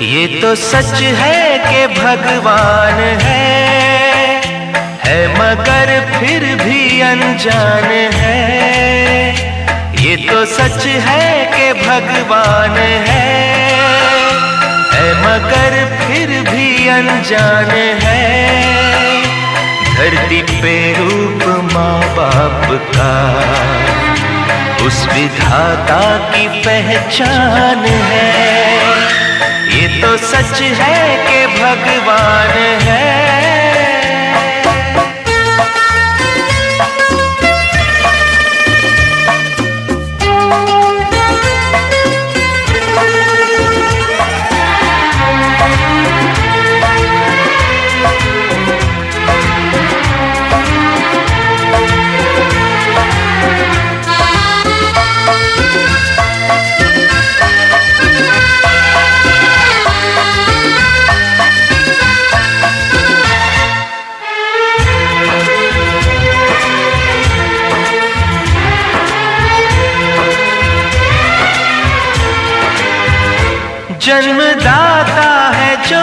ये तो सच है कि भगवान है मगर फिर भी अनजान है। ये तो सच है कि भगवान है मगर फिर भी अनजान है। धरती पे रूप माँ बाप का उस विधाता की पहचान है। ये तो सच है कि भगवान है। जन्मदाता है जो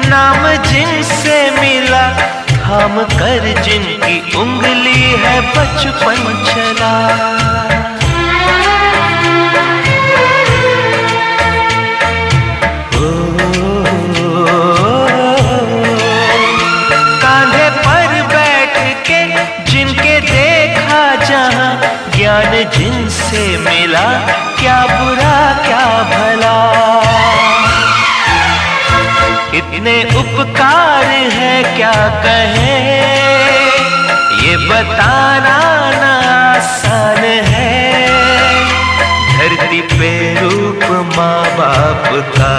नाम जिनसे मिला, थाम कर जिनकी उंगली है बचपन चला। कांधे पर बैठ के जिनके देखा जहां, ज्ञान जिनसे मिला, क्या बुरा क्या भला। इतने उपकार है क्या कहें, ये बताना ना आसान है। धरती पे रूप माँ बाप का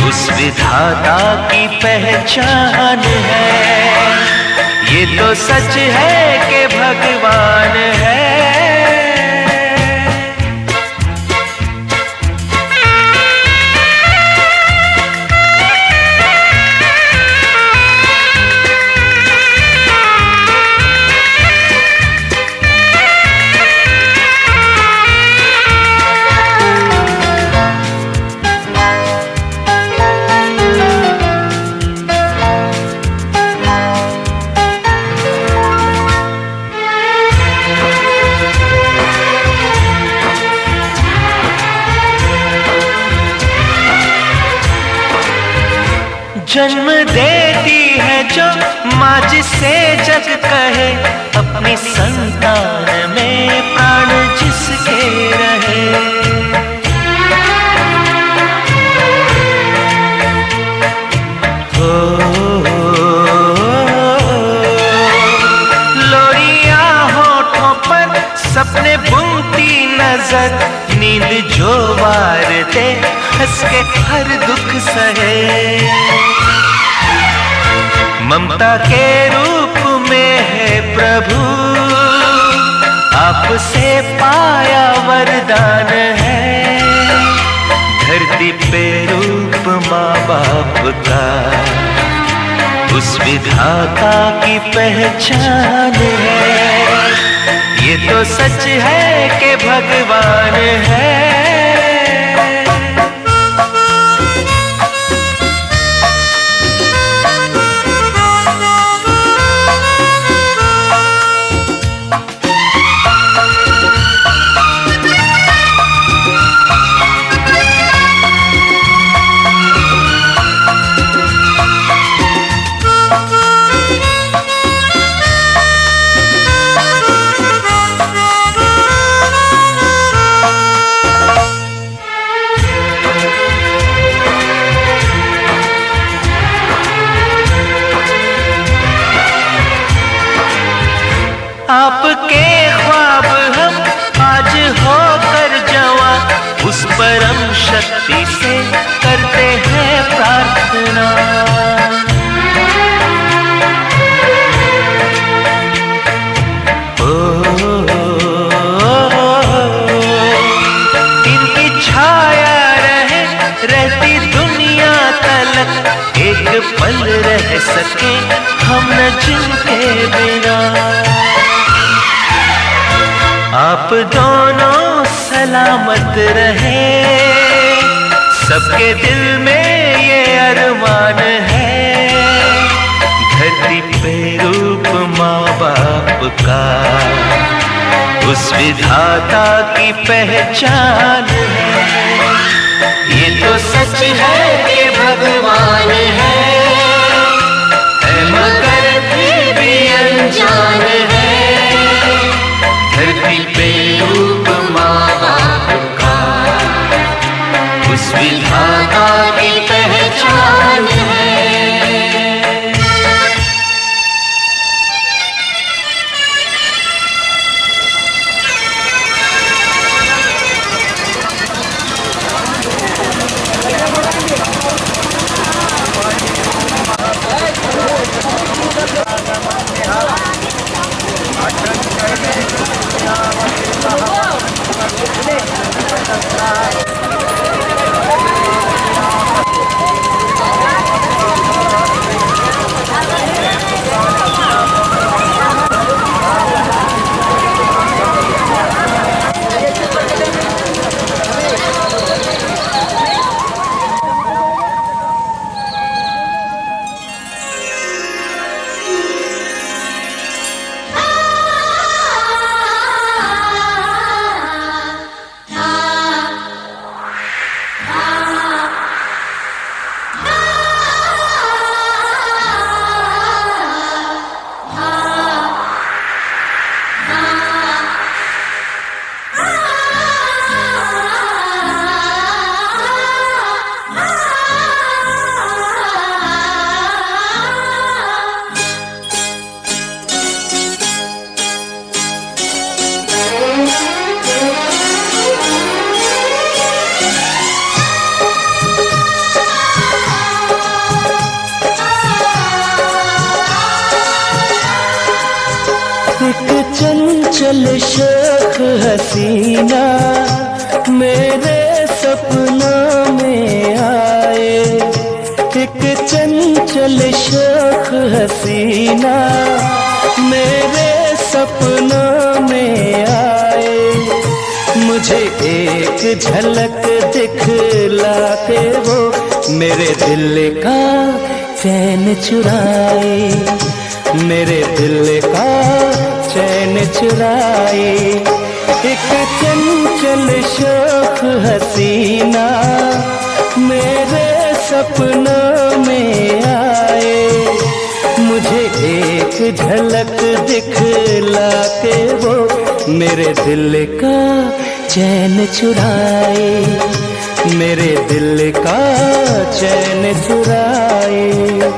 उस विधाता की पहचान है। ये तो सच है कि भगवान है। जन्म देती है जो माँ जिसे जग कहे, अपनी संतान में प्राण जिसके रहे। लोरियां होठों पर सपने बुनती नजर, नींद जो वार दे हंस के हर दुख सहे। ममता के रूप में है प्रभु, आपसे पाया वरदान है। धरती पे रूप माँ बाप का उस विधाता की पहचान है। ये तो सच है कि भगवान है। आपके ख्वाब हम आज होकर जवां, उस परम शक्ति से करते हैं प्रार्थना। इनकी छाया रहे रहती दुनिया तलक, एक पल रह सके हम न जिनके बिना। आप दोनों सलामत रहे, सबके दिल में ये अरमान है, धरती पे रूप माँ बाप का उस विधाता की पहचान है। ये तो सच है कि भगवान है मगर फिर भी अनजान है, धरती पे रूप माँ बाप का उस विधाता की पहचान है। चंचल शेख हसीना मेरे सपनों में आए, एक चंचल शेख हसीना मेरे सपनों में आए, मुझे एक झलक दिखला के वो मेरे दिल का चैन चुराए, मेरे दिल का चैन चुराए। एक चंचल शौक हसीना मेरे सपनों में आए, मुझे एक झलक दिखला के वो मेरे दिल का चैन चुराए, मेरे दिल का चैन चुराए।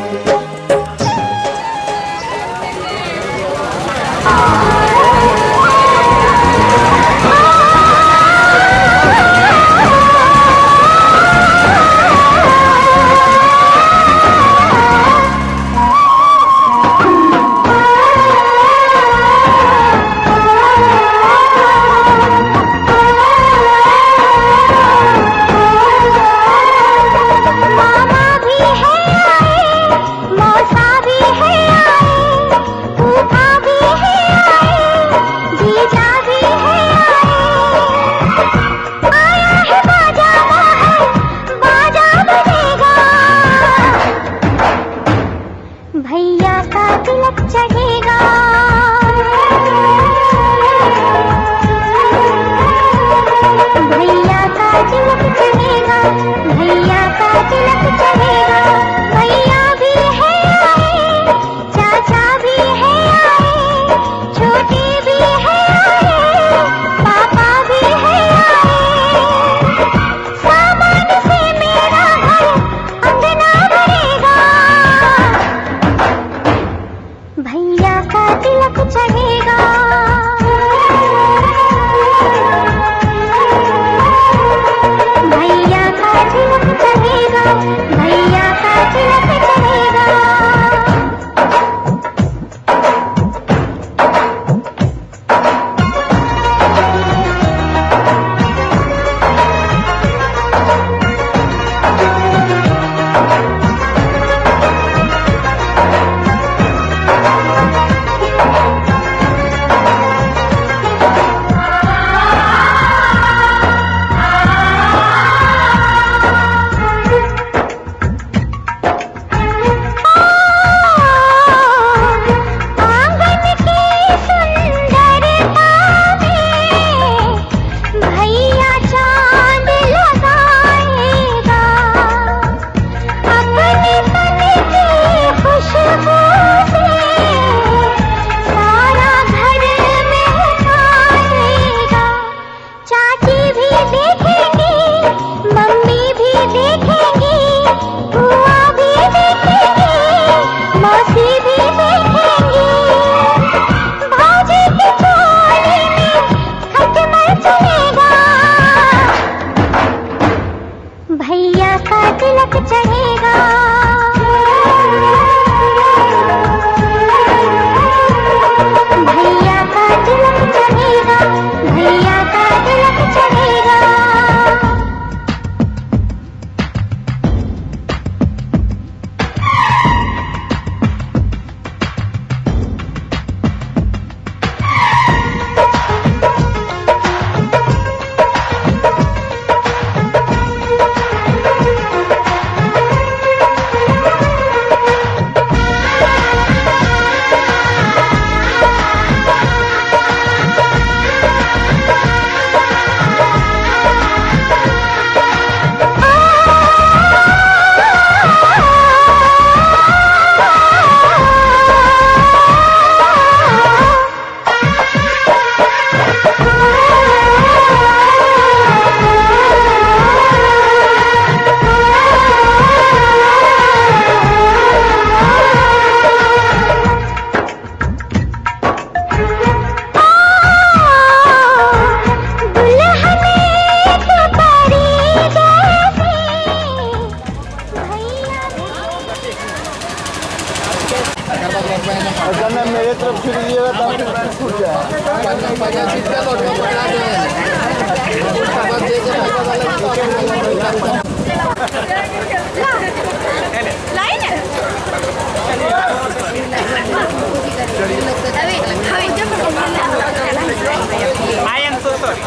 I am so sorry.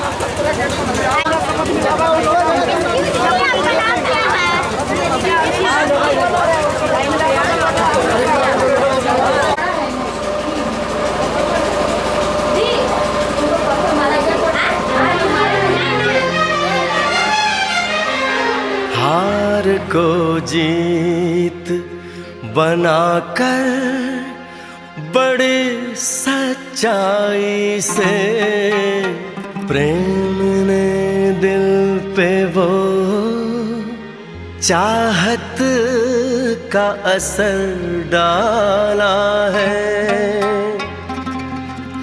हार को जीत बनाकर बड़े सच्चाई से प्रेम ने दिल पे वो चाहत का असर डाला है।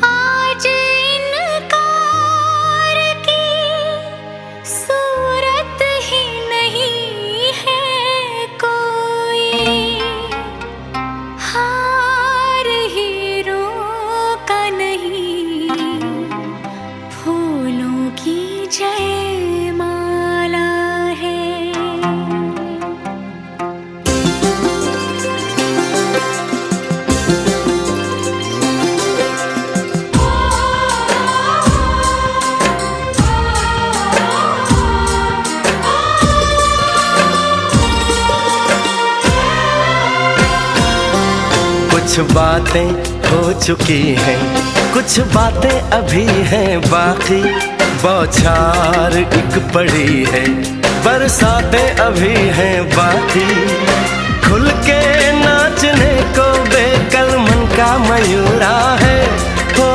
आज इनकार की सूरत ही नहीं है कोई, हार हीरों का नहीं फूलों की जयमाला है। कुछ बातें हो चुकी हैं, कुछ बातें अभी हैं बाकी, बौछार एक पड़ी है, बरसातें अभी हैं बाकी। खुल के नाचने को बेकल मन का मयूरा है, हो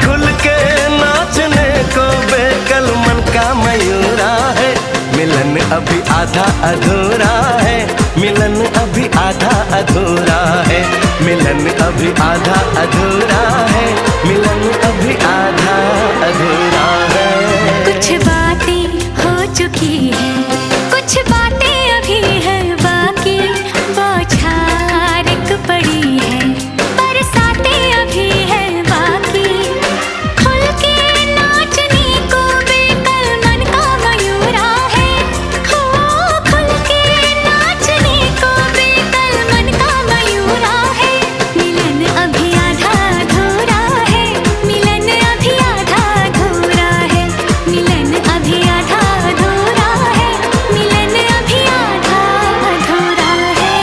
खुल के नाचने को बेकल मन का मयूरा है। मिलन अभी आधा अधूरा है, मिलन अभी आधा अधूरा है, मिलन अभी आधा अधूरा है, मिलन अभी आधा अधूरा है। कुछ बातें हो चुकी हैं, कुछ बातें अभी हैं बाकी, बौछार एक पड़ी है, बरसातें अभी हैं बाकी। खुल के नाचने को बेकल मन का मयूरा है, हो खुल के नाचने को बेकल मन का मयूरा है। मिलन अभी आधा अधूरा है, मिलन अभी आधा अधूरा है, मिलन अभी आधा अधूरा है, मिलन अभी आधा अधूरा है।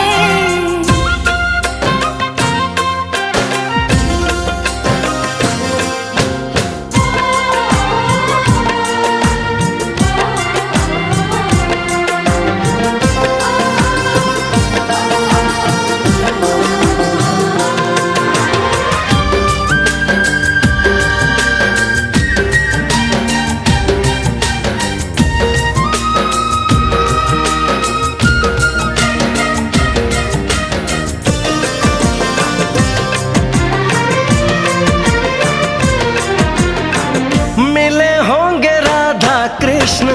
मिले होंगे राधा कृष्ण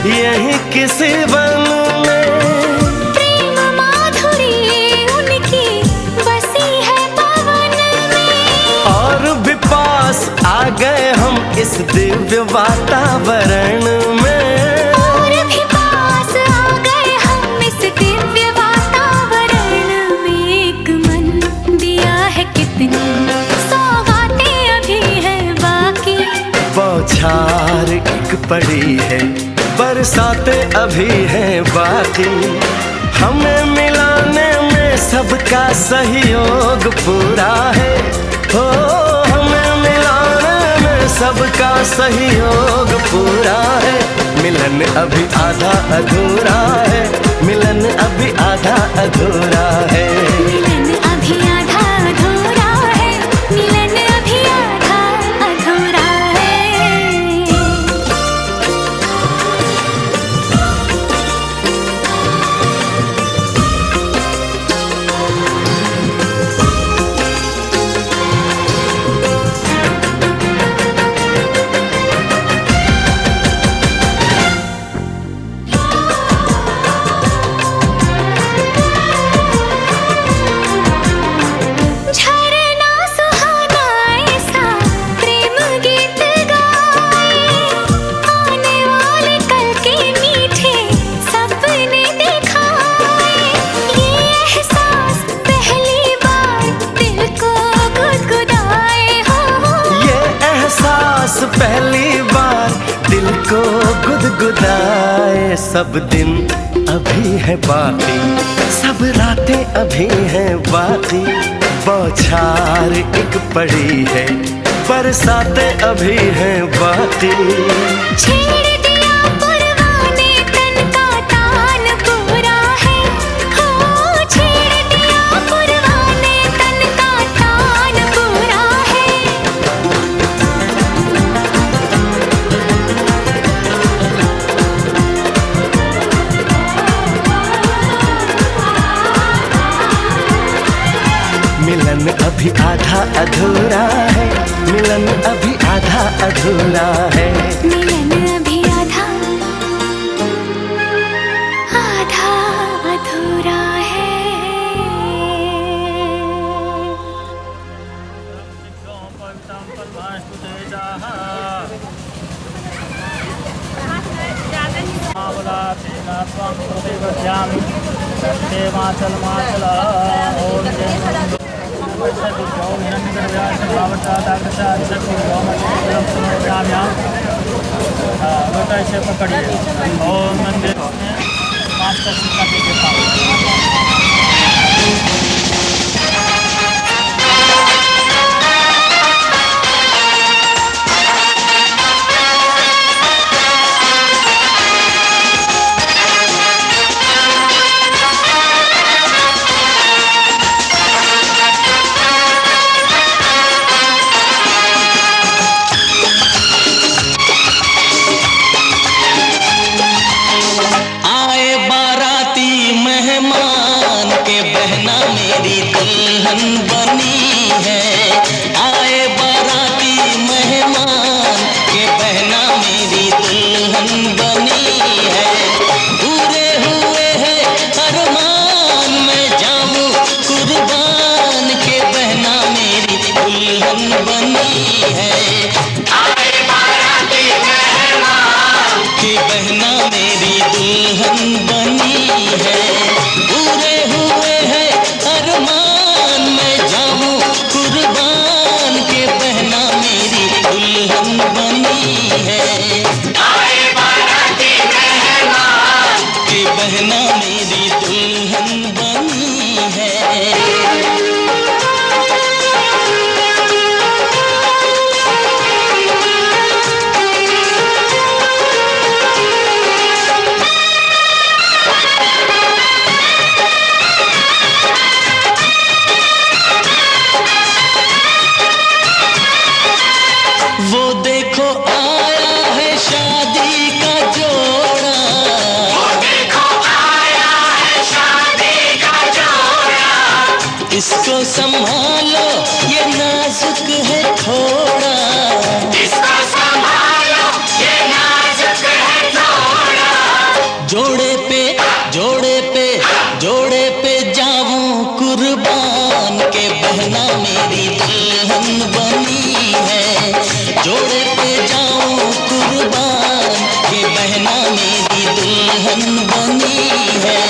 यही किसी वन में, प्रेम माधुरी उनकी बसी है पवन में, और भी पास आ गए हम इस दिव्य वातावरण में। और भी पास आ गए हम इस दिव्य वातावरण में। एक मन दिया है कितनी सौगातें अभी हैं बाकी, बौछार एक पड़ी है, बरसातें अभी हैं बाकी। हमें मिलाने में सबका सहयोग पूरा है, हो हमें मिलाने में सबका सहयोग पूरा है। मिलन अभी आधा अधूरा है, मिलन अभी आधा अधूरा है। मिलन अभी आधा अधूरा है, मिलन अभी आधा अधूरा है। सब दिन अभी है बाकी, सब रातें अभी हैं बाकी, बौछार एक पड़ी है, बरसातें अभी हैं बाकी। छेड़ दिया पुरवाने तन का तान पूरा है, हो छेड़ दिया पुरवाने तन का तान पूरा है। मिलन अभी आधा अधूरा है, मिलन अभी आधा अधूरा है, मिलन अभी आधा आधा अधूरा है। से पकड़िए और मंदिर मास्टर सीता जी के पास। दुल्हन बनी है, आए बाराती मेहमान के बहना मेरी दुल्हन बनी है। पूरे हुए हैं अरमान में जाऊं कुर्बान के बहना मेरी दुल्हन बनी है। आए बाराती मेहमान के बहना मेरी दुल्हन बनी है। पूरे हुए हैं अरमान में जाऊं कुर्बान के बहना मेरी दुल्हन बनी है। आए बाराती मेहमान के बहना मेरी दुल्हन बनी है। वो देखो आया है शादी का जोड़ा, वो देखो आया है शादी का जोड़ा। इसको संभालो ये नाजुक है थोड़ा, इसको संभालो ये नाजुक है थोड़ा। जोड़े पे जोड़े पे जोड़े पे जाऊं कुर्बान के बहना मेरी दुल्हन बनी है। जोड़े पे जाऊं कुर्बान के बहना मेरी दुल्हन बनी है।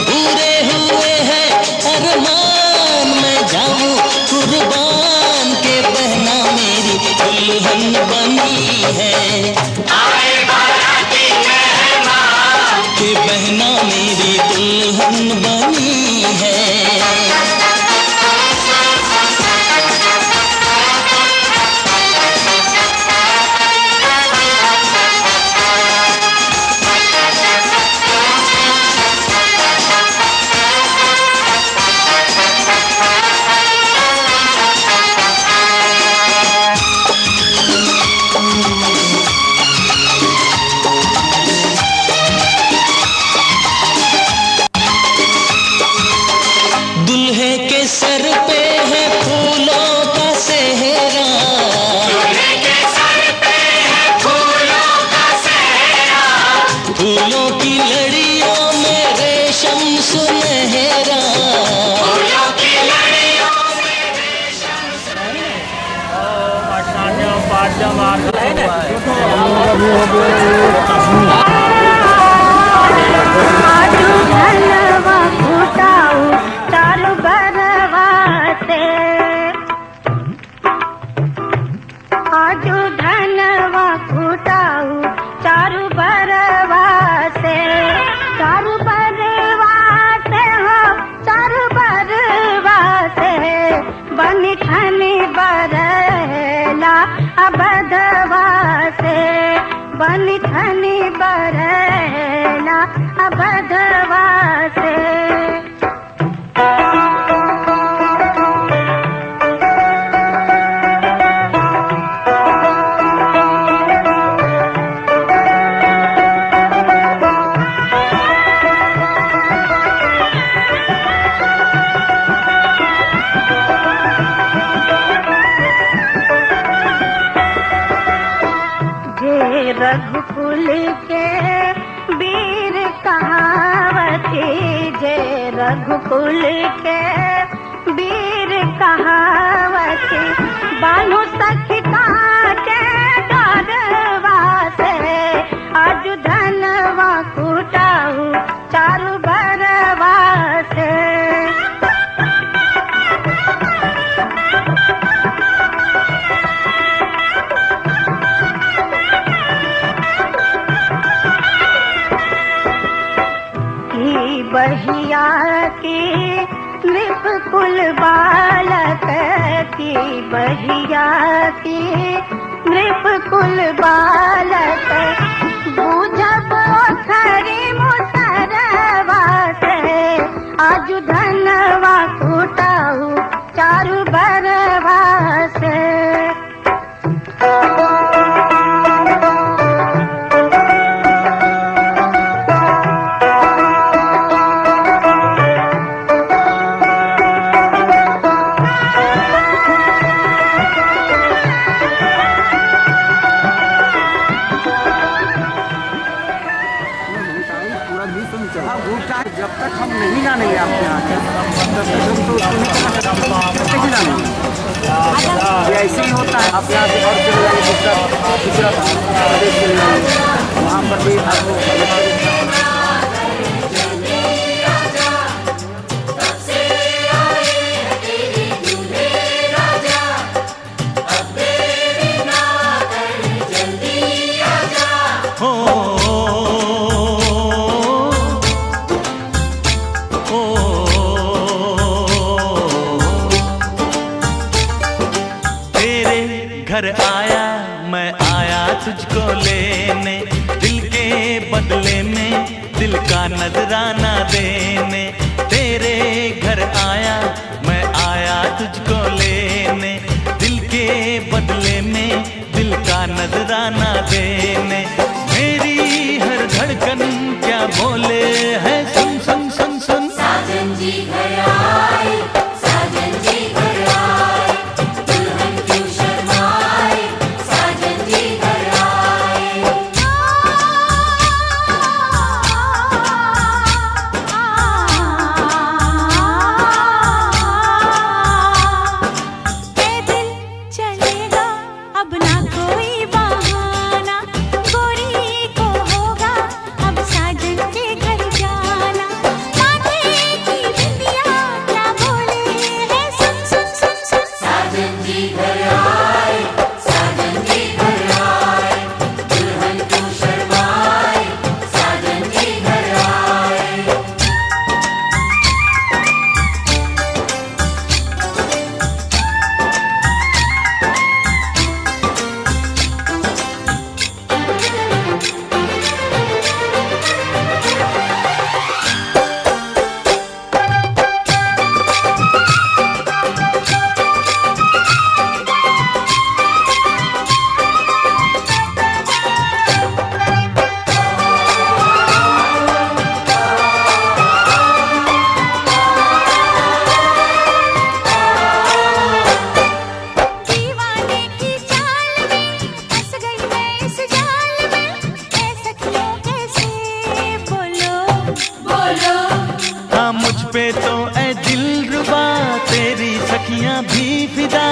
पूरे हुए हैं अरमान में जाऊं कुर्बान के बहना मेरी दुल्हन बनी है। आए बाराती मेहमान के बहना मेरी दुल्हन बनी है। दुल्हे के सर पे है फूलों का सेहरा, दुल्हे के सर पे है फूलों का सेहरा। फूलों की लड़ियों में रेशम सुनहरा, फूलों की लड़ियों में रेशम सुनहरा। आजू धनवा फूटाऊ चारू बरवा से। बन ठनी बरना अबधवा से। रघुकुल के वीर कहावती, जय रघुकुल के वीर कहावती, बानु सखी काटे डरवा से, आज धनवा कुटाऊ चारु बरवा से। बहिया की नृप कुल बालक की, बहिया की नृप कुल बालक, बूझब खरी मुसरवा से, आज धनवा कुटाऊ चारु बरवा से। जब तक हम नहीं जानेंगे आपके यहाँ तब तक हम तो उसको नहीं जानेंगे। ऐसे ही होता है, आप यहाँ से और चले जाएंगे दूसरा प्रदेश चले जाएंगे, वहाँ पर भी आपको घर आया मैं आया तुझको लेने, दिल के बदले में दिल का नजराना देने। तेरे घर आया मैं आया तुझको लेने, दिल के बदले में दिल का नजराना देने। मेरी हर धड़कन क्या बोले है, सुन सुन सुन सुन। साजन जी घर आए, साजन जी घर आए, दुल्हन क्यों शर्माए, साजन जी घर आए। पैदल चलेगा अब ना कोई बहाना, गोरी को होगा अब साजन के घर जाना। माथे की बिंदिया क्या बोले है, सुन सुन सुन सुन। साजन जी घर आए, साजन जी घर आए, दुल्हन क्यों शर्माए, साजन जी घर आए। दीवाने की चाल में फंस गई मैं इस जाल में, ऐ सखियों कैसे बोलो बोलो हाँ मुझ पे तो ऐ दिलरुबा तेरी सखियां भी फिदा,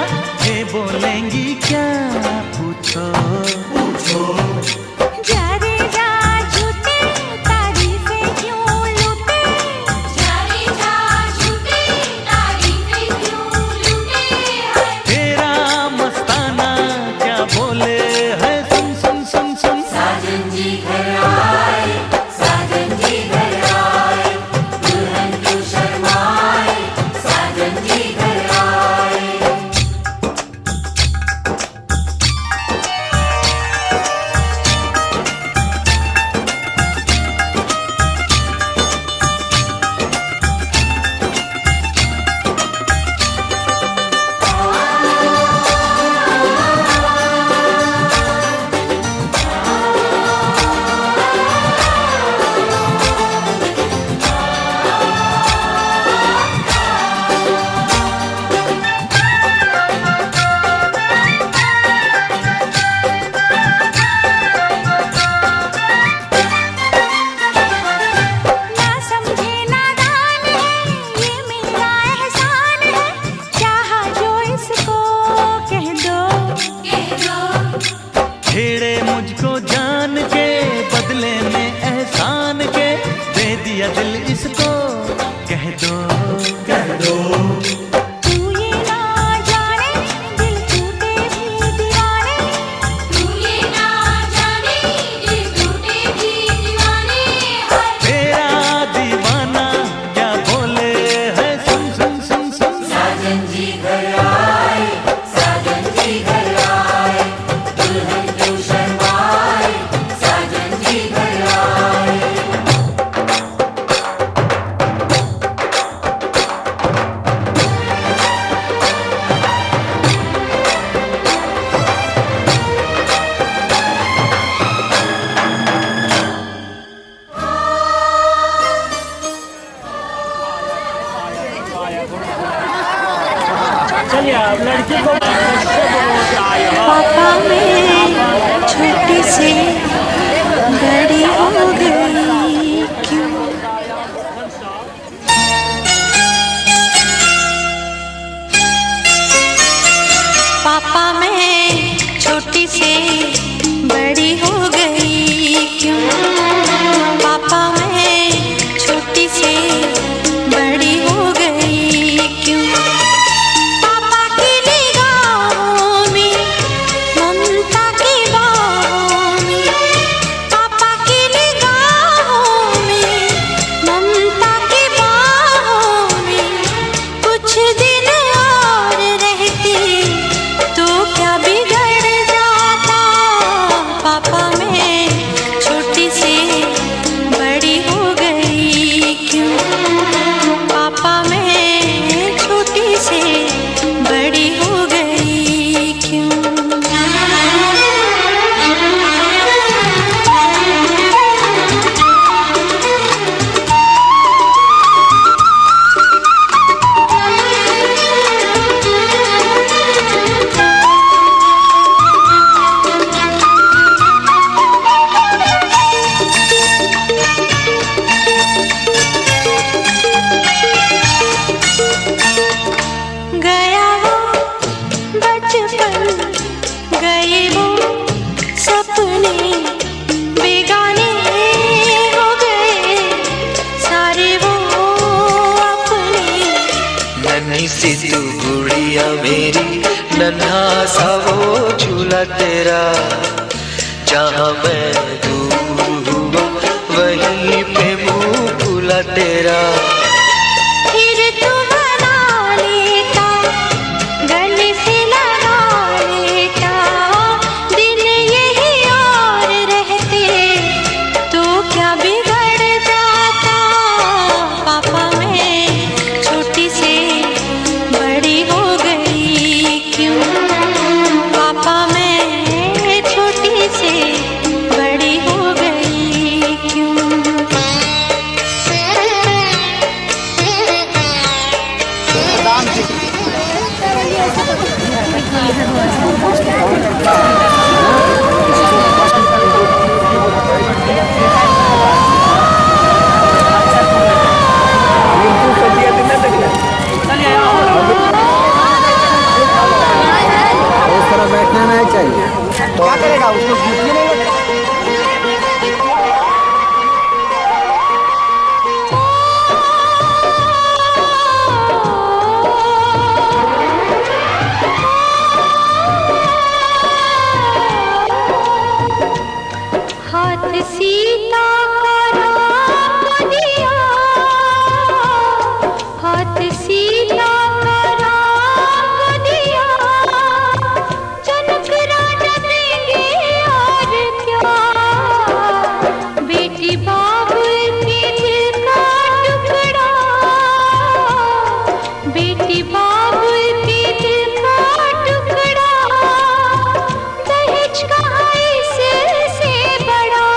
ये बोलेंगी क्या पूछो पूछो। जा रे जा झूठे तारीफें क्यों लूटे, जा रे जा झूठे तारीफें क्यों लूटे हैं। तेरा मस्ताना क्या बोले है, सुन सुन सुन सुन। साजन जी घर आए, साजन जी घर आए, दुल्हन क्यों शर्माए, साजन जी घर आए। गुड़िया मेरी नन्हा सा वो झूला तेरा, जहाँ मैं दूर हुआ वहीं पे मुँह खुला तेरा। फिर तू बना लेता, गले से लगा लेता, दिन यही और रहते तो क्या बिगड़ जाता। पापा मैं छोटी से बड़ी हो गई क्यों, पापा मैं छोटी से बड़ी हो गई क्यों। उस तरह बैठना नहीं चाहिए, तो क्या करेगा उसको कुर्सी नहीं हाथ सीता का राम दिया, हाथ सीता का राम दिया, जनक राजा देंगे और क्या। बेटी बाबुल के दिल का टुकड़ा, बेटी बाबुल के दिल का टुकड़ा, दहेज का इससे बड़ा।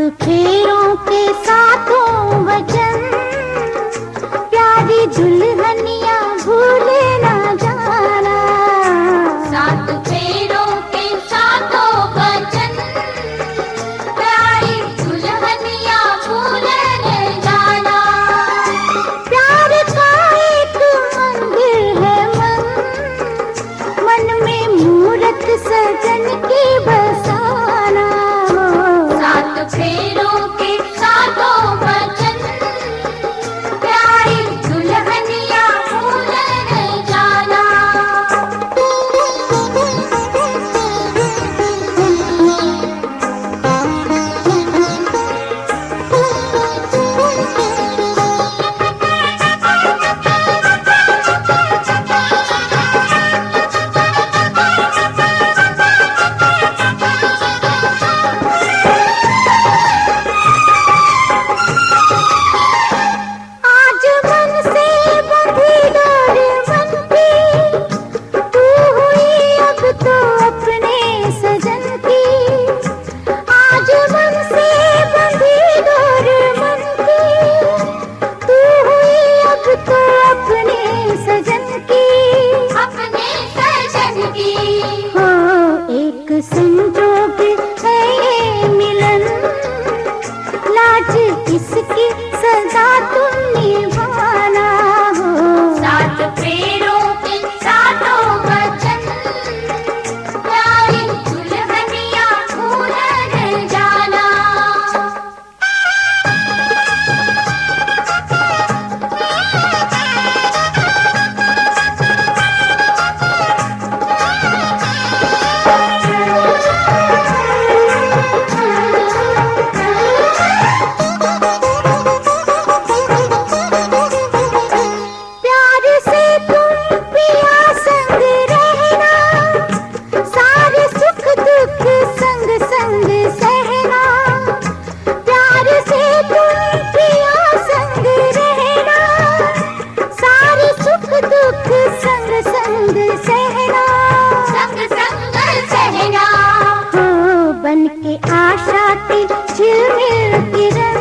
फेरों के सातों वचन, प्यारी दुल्हनिया भूले ना जाना। सात फेरों के सातों वचन, प्यारी दुल्हनिया भूले न जाना। प्यार का एक मंदिर है मन में मूरत सजन की बसाना। सात फेरों के सातों वचन, प्यारी दुल्हनिया भूले न जाना। आज मन से बंधी डोर बनती, तू हुई अब तो अपने सजन की। आज मन से बंधी डोर बनती, तू हुई अब तो अपने सजन की। अपने सजन की हो एक संजोग है ये मिलन, लाज किसकी सजा तुम निभाना। हो सात फेरों के सातों वचन, प्यारी दुल्हनिया भूले न जाना। प्यार से तुम पिया संग रहना, सारे सुख दुख संग संग सहना। प्यार से तुम पिया संग रहना, सारे सुख दुख संग संग सहना। संग संग सहना। हो बन के आशा की झिलमिल किरण,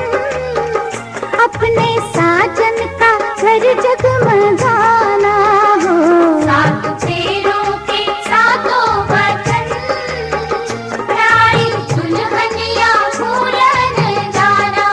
अपने साजन का घर जगमगाना। हो सात फेरों के सातों वचन, प्यारी दुल्हनिया भूले न जाना।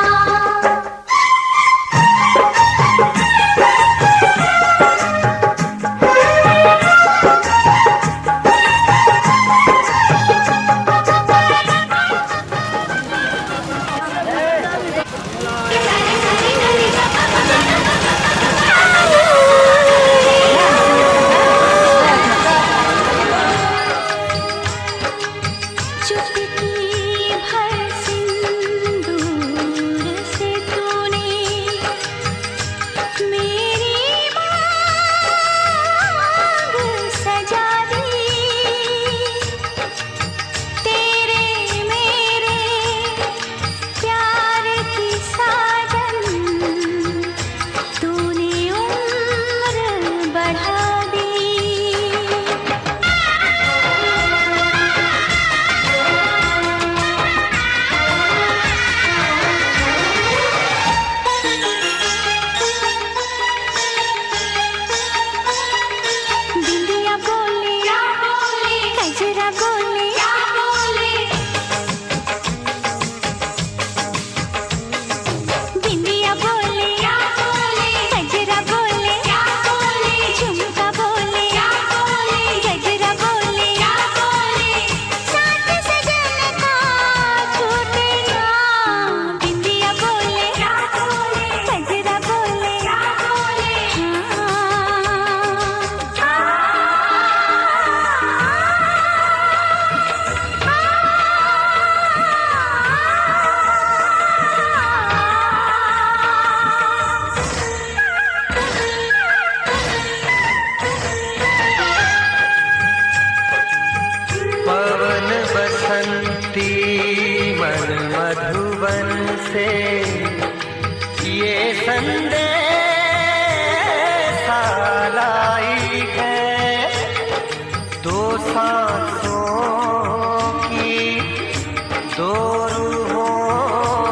चुटकी भर सिंदूर से तूने मेरी मांग सजा दी। तेरे मेरे प्यार की साजन, तूने उम्र बढ़ा दी। बिंदिया बोले क्या बोले, कजरा बोले क्या बोले, बिंदिया बोले क्या बोले, कजरा बोले क्या बोले, झुमका बोले क्या बोले, गजरा बोले क्या बोले। साथ सजन का छूटे ना। बिंदिया बोले क्या बोले, कजरा बोले क्या बोले। पवन बसंती मन मधुबन से ये संदेश लाई है। दो सांसों की दो रूहों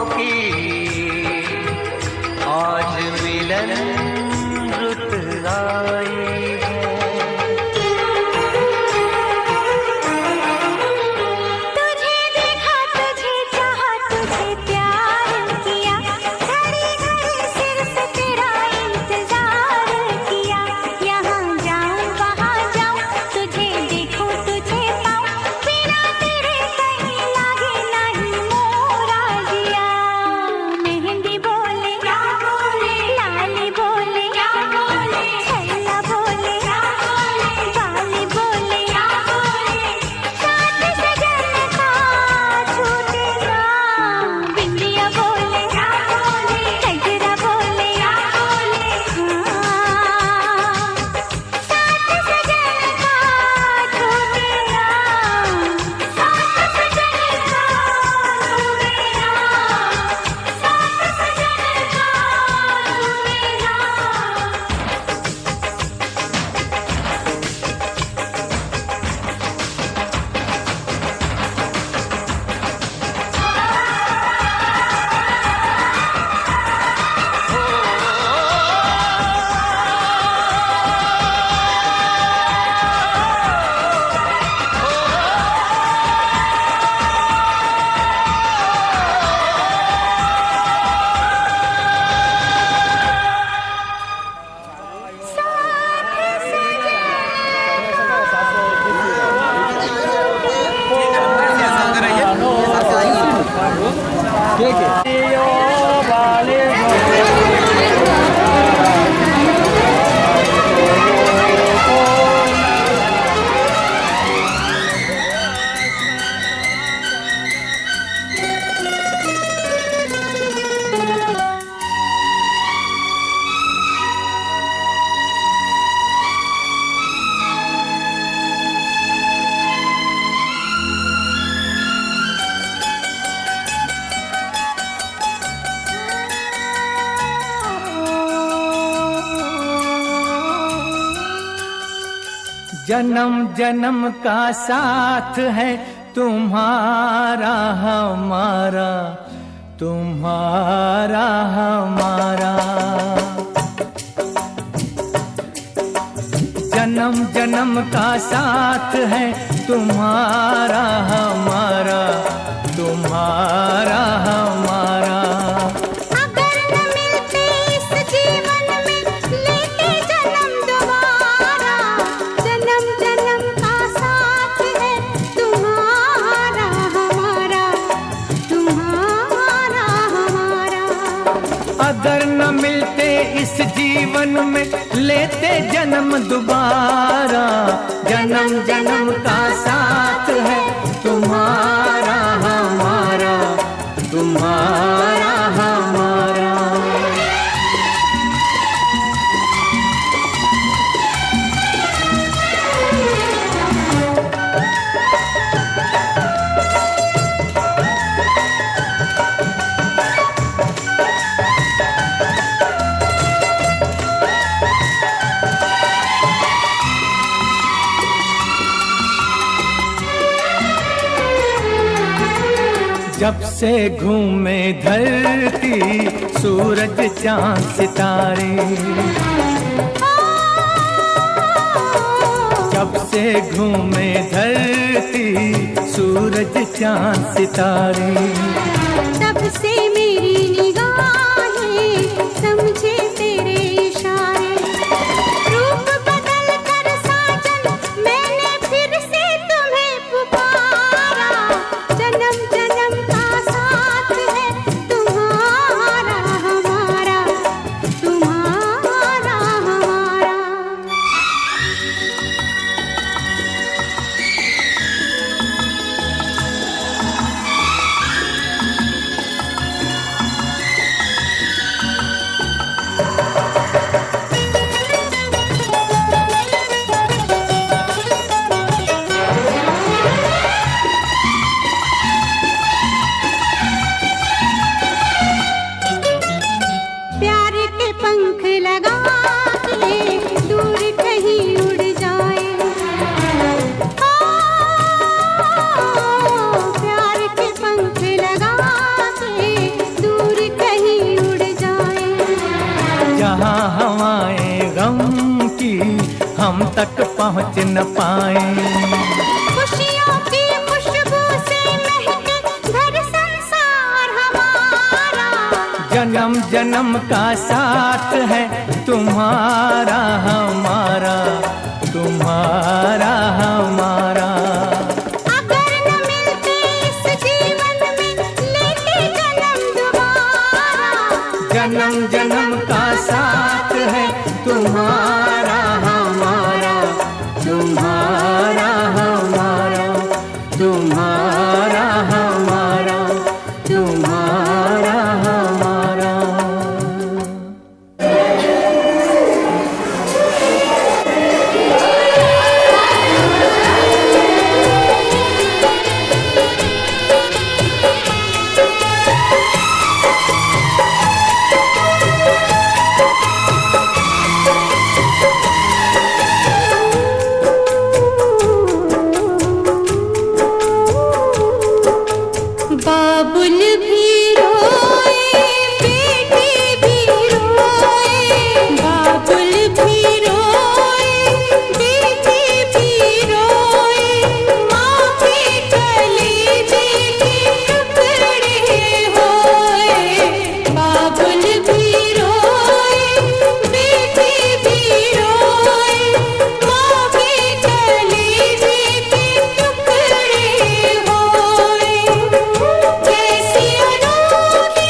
जन्म जन्म का साथ है तुम्हारा हमारा, तुम्हारा हमारा। जन्म जन्म का साथ है तुम्हारा हमारा, तुम्हारा हमारा। अगर न मिलते इस जीवन में लेते जन्म दोबारा, जन्म जन्म का साथ है तुम्हारा हमारा, तुम्हारा हमारा। अगर न मिलते इस जीवन में लेते जन्म दोबारा, जन्म जन्म का साथ है तुम्हारा हमारा, तुम्हारा हमारा। जब से घूमे धरती सूरज चांद सितारे, जब से घूमे धरती सूरज चांद सितारे, तब से मेरी निगाहें समझे तेरे इशारे। रूप बदल कर साजन मैंने फिर से तुम्हें पुकारा, जन्म जन्म का साथ है तुम्हारा हमारा, तुम्हारा हमारा। प्यार के पंख लगा के दूर कहीं उड़ जाए, प्यार के पंख लगा के दूर कहीं उड़ जाए। जहाँ हवाएं गम की हम तक पहुँच न पाए, खुशियों की खुशबू से महके घर संसार हमारा, जन्म जन्म का साथ है तुम्हारा हमारा, तुम्हारा हमारा। अगर न मिलते इस जीवन में लेते जन्म दोबारा, जन्म जन्म का साथ है तुम्हारा हमारा, तुम्हारा हमारा, तुम्हारा हमारा, तुम्हारा हमारा। बाबुल भी रोए, बेटी भी रोए, बाबुल भी रोए, बेटी भी रोए, माँ के कलेजे के टुकड़े होए। बाबुल भी रोए, बेटी भी रोए, माँ के कलेजे के टुकड़े होए। कैसी अनोखी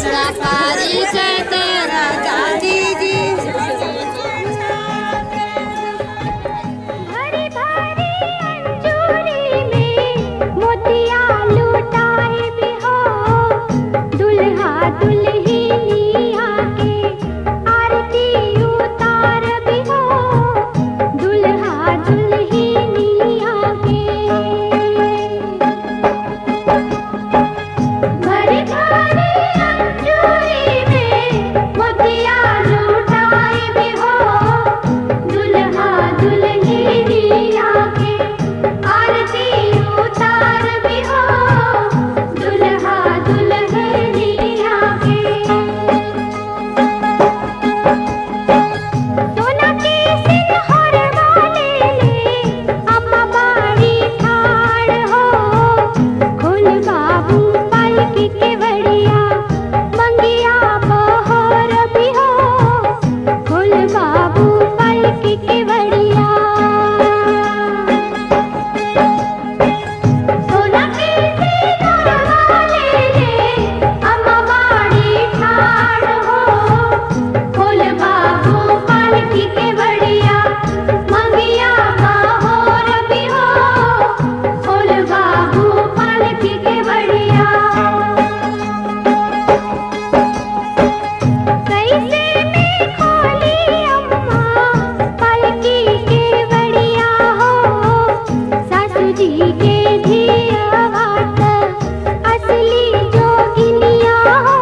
चिड़ाकारी कहते राजा जी जी। भरी भरी अंजूरी में मोतिया लुटाए भी हो, दुल्हा दुल्हनिया के आरती उतार भी हो, दुल्हा दुल्हनिया के। भरी भरी अंजूरी में मोतिया लुटाए भी हो, दुल्हा दुल्हनिया के आरती उतार भी हो, दुल्हा दुल्हनिया के। सोना के सिंहर वाले ले अम्मा बाड़ी ठाड़ हो, खोल बाबू पालकी के बढ़िया मंगिया बहर भी हो, खोल बाबू पालकी के बढ़िया। सोना के सिंहर वाले ले अम्मा बाड़ी ठाड़ हो, खोल बाबू पालकी के बढ़िया मंगिया बहर भी हो, खोल बाबू पालकी के बढ़िया। कैसे में खोली अम्मा पालकी के बढ़िया हो, सासू जी के धियावात असली जोगिनिया हो,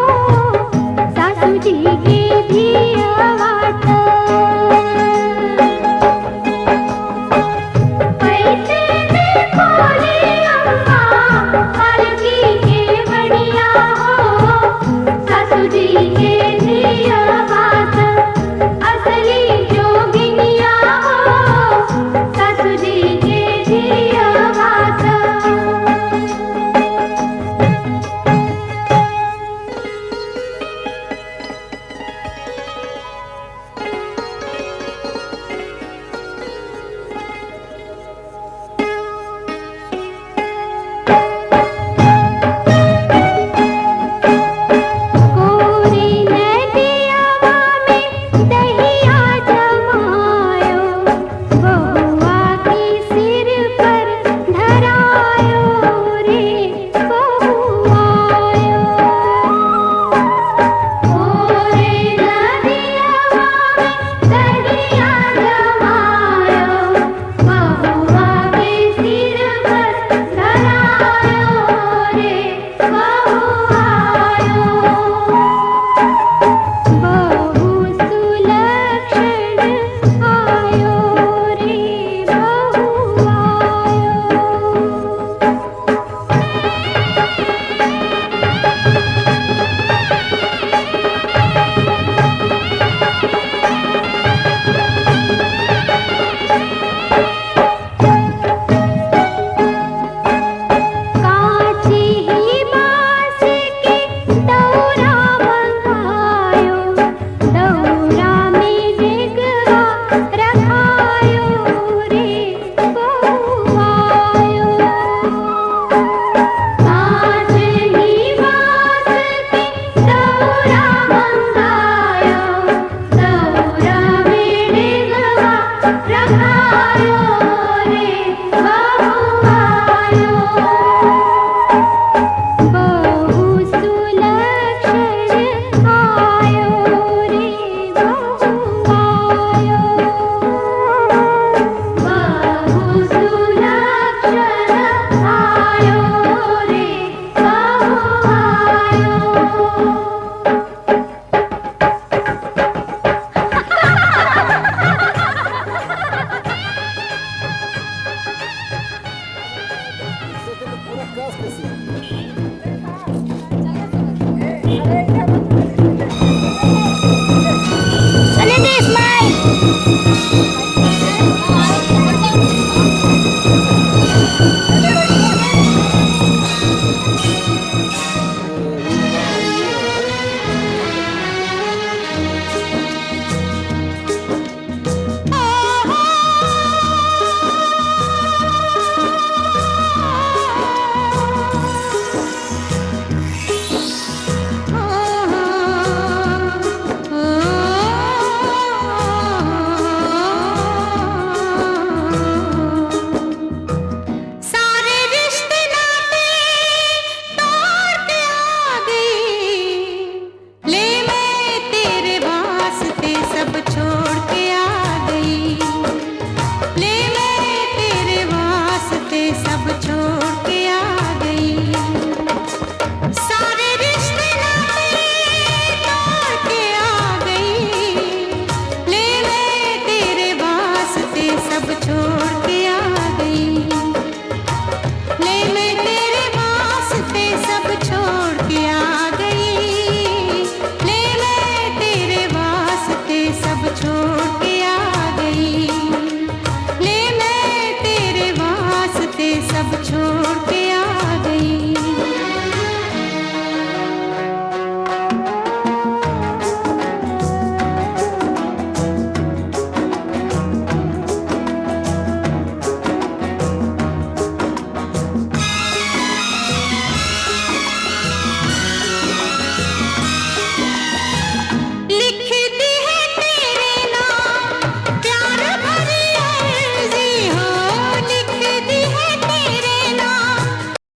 सासू जी के धियावात। कैसे में खोली अम्मा पालकी के बढ़िया हो, सासू जी के धियावात असली जोगिनिया हो, सासू जी के धियावात। कोरी नदियावा में दहिया जमायो, बहुआ की सिर पर धरायो रे बहुआयो। कोरी नदियावा में दहिया जमायो, बहुआ के सिर पर धरायो रे बहुआयो। बहु सुलक्षण आयो रे बहुआयो। कांची ही बांस के दौरा बंधायो, दौरा में डेगवा रखायो रे बहुआयो। कांच ही बांस के दौरा बंधायो, दौरा में डेगवा रखायो रे बहुआयो। बहु सुलक्षण आयो रे बहुआयो। बहु सुलक्षण आयो रे बहुआयो। पूरा